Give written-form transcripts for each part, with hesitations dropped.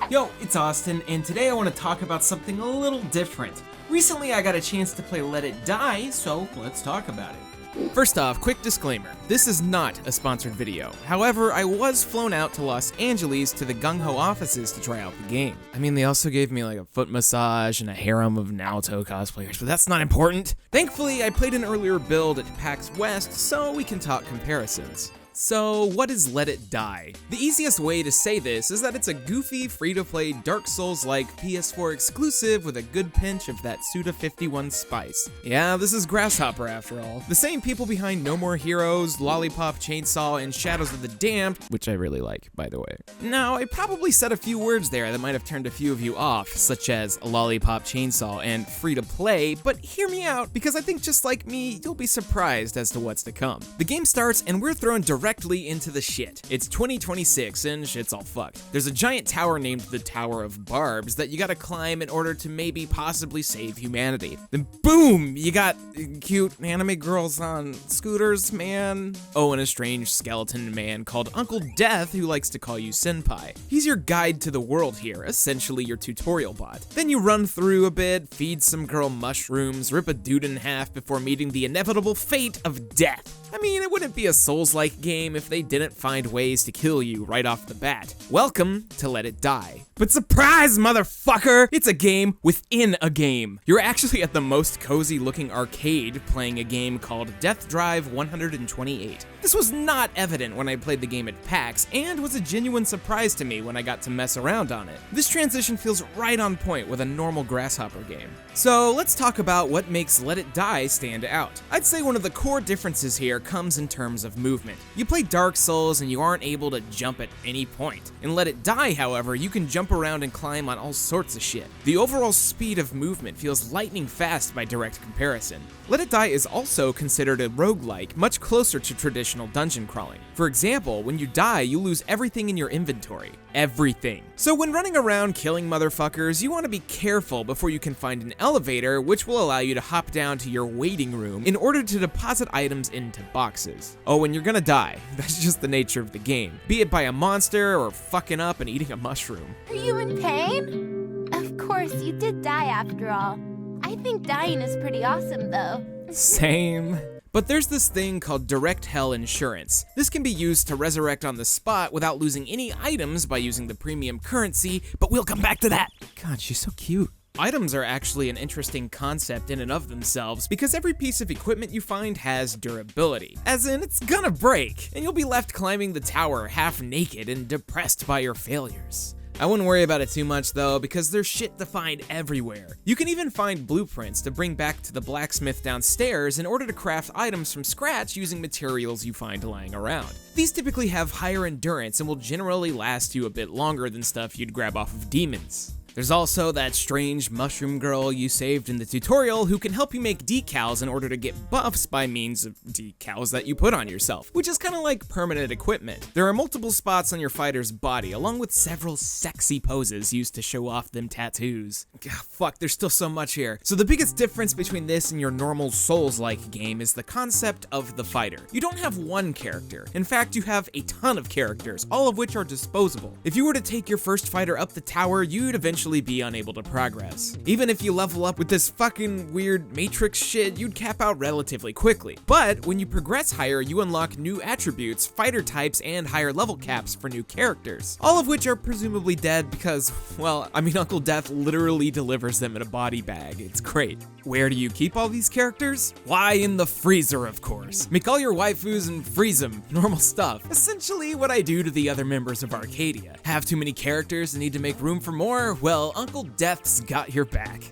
Yo, it's Austin, and today I want to talk about something a little different. Recently I got a chance to play Let It Die, so let's talk about it. First off, quick disclaimer, this is not a sponsored video. However, I was flown out to Los Angeles to the Gung Ho offices to try out the game. I mean, they also gave me like a foot massage and a harem of Naruto cosplayers, but that's not important. Thankfully, I played an earlier build at PAX West, so we can talk comparisons. So, what is Let It Die? The easiest way to say this is that it's a goofy, free-to-play Dark Souls-like PS4 exclusive with a good pinch of that Suda51 spice. Yeah, this is Grasshopper after all. The same people behind No More Heroes, Lollipop Chainsaw, and Shadows of the Damned, which I really like, by the way. Now, I probably said a few words there that might have turned a few of you off, such as Lollipop Chainsaw and free-to-play, but hear me out, because I think just like me, you'll be surprised as to what's to come. The game starts, and we're thrown directly into the shit. It's 2026 and shit's all fucked. There's a giant tower named the Tower of Barbs that you gotta climb in order to maybe possibly save humanity. Then boom, you got cute anime girls on scooters, man. Oh, and a strange skeleton man called Uncle Death who likes to call you senpai. He's your guide to the world here, essentially your tutorial bot. Then you run through a bit, feed some girl mushrooms, rip a dude in half before meeting the inevitable fate of death. I mean, it wouldn't be a Souls-like game if they didn't find ways to kill you right off the bat. Welcome to Let It Die. But surprise, motherfucker! It's a game within a game. You're actually at the most cozy-looking arcade playing a game called Death Drive 128. This was not evident when I played the game at PAX, and was a genuine surprise to me when I got to mess around on it. This transition feels right on point with a normal Grasshopper game. So let's talk about what makes Let It Die stand out. I'd say one of the core differences here comes in terms of movement. You play Dark Souls and you aren't able to jump at any point. In Let It Die, however, you can jump around and climb on all sorts of shit. The overall speed of movement feels lightning fast by direct comparison. Let It Die is also considered a roguelike, much closer to traditional dungeon crawling. For example, when you die, you lose everything in your inventory. Everything. So when running around killing motherfuckers, you want to be careful before you can find an elevator, which will allow you to hop down to your waiting room in order to deposit items into boxes. Oh, and you're gonna die. That's just the nature of the game. Be it by a monster or fucking up and eating a mushroom. Are you in pain? Of course, you did die after all. I think dying is pretty awesome though. Same. But there's this thing called Direct Hell Insurance. This can be used to resurrect on the spot without losing any items by using the premium currency, but we'll come back to that. God, she's so cute. Items are actually an interesting concept in and of themselves because every piece of equipment you find has durability. As in, it's gonna break, and you'll be left climbing the tower half naked and depressed by your failures. I wouldn't worry about it too much though, because there's shit to find everywhere. You can even find blueprints to bring back to the blacksmith downstairs in order to craft items from scratch using materials you find lying around. These typically have higher endurance and will generally last you a bit longer than stuff you'd grab off of demons. There's also that strange mushroom girl you saved in the tutorial who can help you make decals in order to get buffs by means of decals that you put on yourself, which is kind of like permanent equipment. There are multiple spots on your fighter's body, along with several sexy poses used to show off them tattoos. God, fuck, there's still so much here. So the biggest difference between this and your normal Souls-like game is the concept of the fighter. You don't have one character. In fact, you have a ton of characters, all of which are disposable. If you were to take your first fighter up the tower, you'd eventually be unable to progress. Even if you level up with this fucking weird Matrix shit, you'd cap out relatively quickly. But when you progress higher, you unlock new attributes, fighter types, and higher level caps for new characters. All of which are presumably dead because, well, I mean, Uncle Death literally delivers them in a body bag. It's great. Where do you keep all these characters? Why, in the freezer, of course. Make all your waifus and freeze them. Normal stuff. Essentially what I do to the other members of Arcadea. Have too many characters and need to make room for more? Well, Uncle Death's got your back.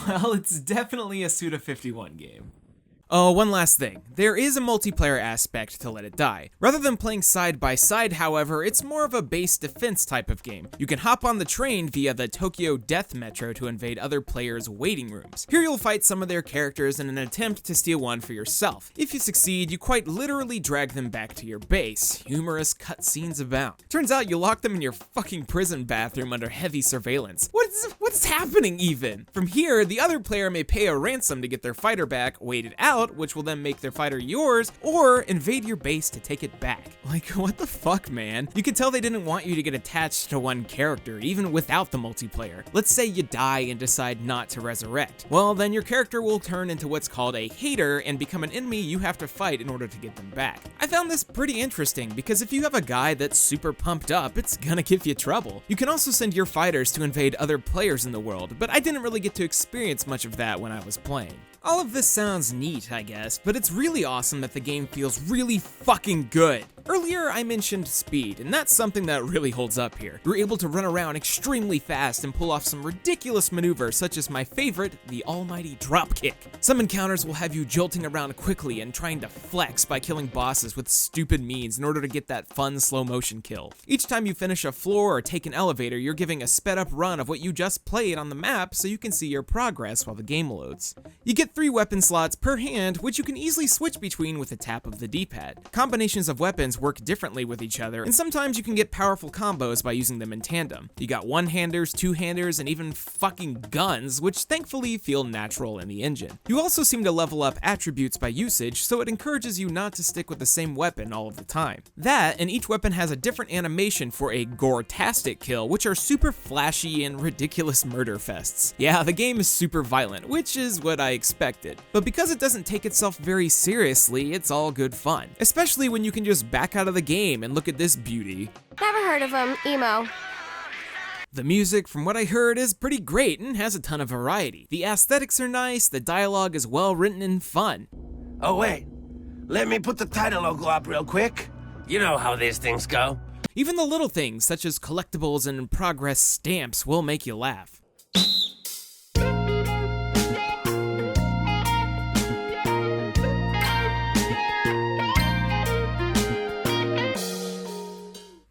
Well, it's definitely a Suda51 game. Oh, one last thing. There is a multiplayer aspect to Let It Die. Rather than playing side by side, however, it's more of a base defense type of game. You can hop on the train via the Tokyo Death Metro to invade other players' waiting rooms. Here you'll fight some of their characters in an attempt to steal one for yourself. If you succeed, you quite literally drag them back to your base. Humorous cutscenes abound. Turns out you lock them in your fucking prison bathroom under heavy surveillance. What's happening even? From here, the other player may pay a ransom to get their fighter back, wait it out, out, which will then make their fighter yours, or invade your base to take it back. Like, what the fuck, man? You can tell they didn't want you to get attached to one character, even without the multiplayer. Let's say you die and decide not to resurrect. Well, then your character will turn into what's called a hater and become an enemy you have to fight in order to get them back. I found this pretty interesting because if you have a guy that's super pumped up, it's gonna give you trouble. You can also send your fighters to invade other players in the world, but I didn't really get to experience much of that when I was playing. All of this sounds neat, I guess, but it's really awesome that the game feels really fucking good. Earlier, I mentioned speed, and that's something that really holds up here. You're able to run around extremely fast and pull off some ridiculous maneuvers, such as my favorite, the almighty dropkick. Some encounters will have you jolting around quickly and trying to flex by killing bosses with stupid means in order to get that fun slow motion kill. Each time you finish a floor or take an elevator, you're giving a sped up run of what you just played on the map so you can see your progress while the game loads. You get 3 weapon slots per hand, which you can easily switch between with a tap of the D-pad. Combinations of weapons work differently with each other, and sometimes you can get powerful combos by using them in tandem. You got one-handers, two-handers, and even fucking guns, which thankfully feel natural in the engine. You also seem to level up attributes by usage, so it encourages you not to stick with the same weapon all of the time. That, and each weapon has a different animation for a gore-tastic kill, which are super flashy and ridiculous murder fests. Yeah, the game is super violent, which is what I expected. But because it doesn't take itself very seriously, it's all good fun. Especially when you can just back out of the game and look at this beauty. Never heard of him, emo. The music, from what I heard, is pretty great and has a ton of variety. The aesthetics are nice, the dialogue is well written and fun. Oh wait, let me put the title logo up real quick. You know how these things go. Even the little things, such as collectibles and progress stamps, will make you laugh.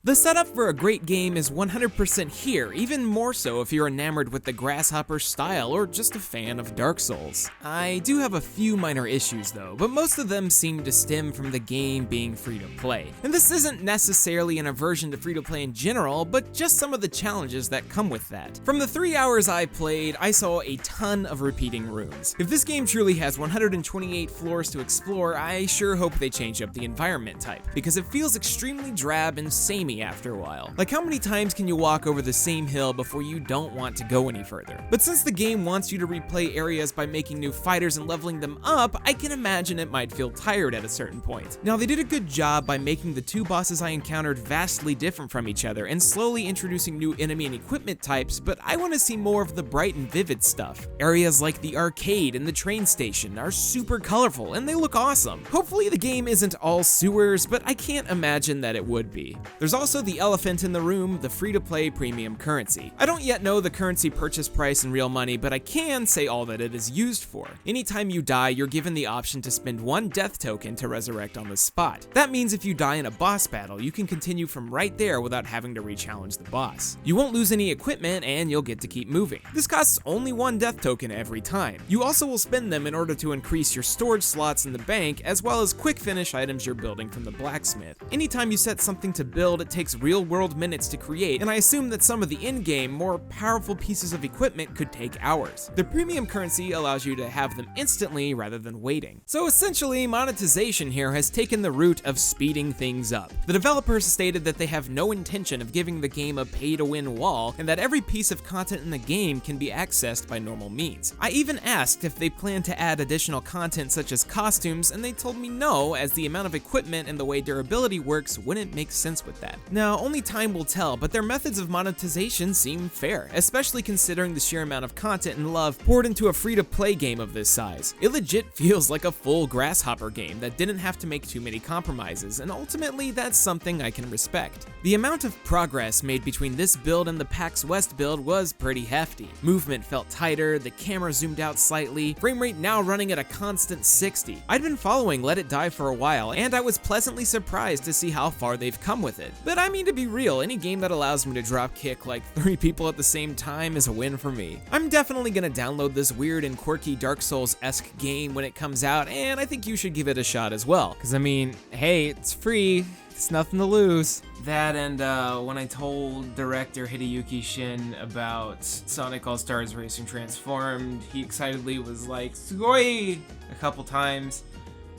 The setup for a great game is 100% here, even more so if you're enamored with the Grasshopper style or just a fan of Dark Souls. I do have a few minor issues though, but most of them seem to stem from the game being free to play. And this isn't necessarily an aversion to free to play in general, but just some of the challenges that come with that. From the 3 hours I played, I saw a ton of repeating rooms. If this game truly has 128 floors to explore, I sure hope they change up the environment type, because it feels extremely drab and samey after a while. Like, how many times can you walk over the same hill before you don't want to go any further? But since the game wants you to replay areas by making new fighters and leveling them up, I can imagine it might feel tired at a certain point. Now, they did a good job by making the 2 bosses I encountered vastly different from each other and slowly introducing new enemy and equipment types, but I want to see more of the bright and vivid stuff. Areas like the arcade and the train station are super colorful and they look awesome. Hopefully the game isn't all sewers, but I can't imagine that it would be. There's also the elephant in the room, the free-to-play premium currency. I don't yet know the currency purchase price in real money, but I can say all that it is used for. Anytime you die, you're given the option to spend 1 death token to resurrect on the spot. That means if you die in a boss battle, you can continue from right there without having to re-challenge the boss. You won't lose any equipment and you'll get to keep moving. This costs only 1 death token every time. You also will spend them in order to increase your storage slots in the bank, as well as quick finish items you're building from the blacksmith. Anytime you set something to build, it takes real-world minutes to create, and I assume that some of the in-game, more powerful pieces of equipment could take hours. The premium currency allows you to have them instantly rather than waiting. So essentially, monetization here has taken the route of speeding things up. The developers stated that they have no intention of giving the game a pay-to-win wall, and that every piece of content in the game can be accessed by normal means. I even asked if they plan to add additional content such as costumes, and they told me no, as the amount of equipment and the way durability works wouldn't make sense with that. Now, only time will tell, but their methods of monetization seem fair, especially considering the sheer amount of content and love poured into a free-to-play game of this size. It legit feels like a full Grasshopper game that didn't have to make too many compromises, and ultimately that's something I can respect. The amount of progress made between this build and the PAX West build was pretty hefty. Movement felt tighter, the camera zoomed out slightly, frame rate now running at a constant 60. I'd been following Let It Die for a while, and I was pleasantly surprised to see how far they've come with it. But But I mean, to be real, any game that allows me to drop kick like 3 people at the same time is a win for me. I'm definitely gonna download this weird and quirky Dark Souls-esque game when it comes out, and I think you should give it a shot as well. Cause I mean, hey, it's free, it's nothing to lose. That and when I told director Hideyuki Shin about Sonic All-Stars Racing Transformed, he excitedly was like, "Sugoi!" a couple times.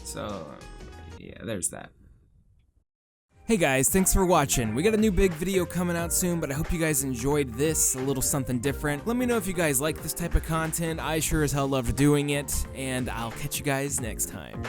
So, yeah, there's that. Hey guys, thanks for watching. We got a new big video coming out soon, but I hope you guys enjoyed this, a little something different. Let me know if you guys like this type of content. I sure as hell loved doing it, and I'll catch you guys next time.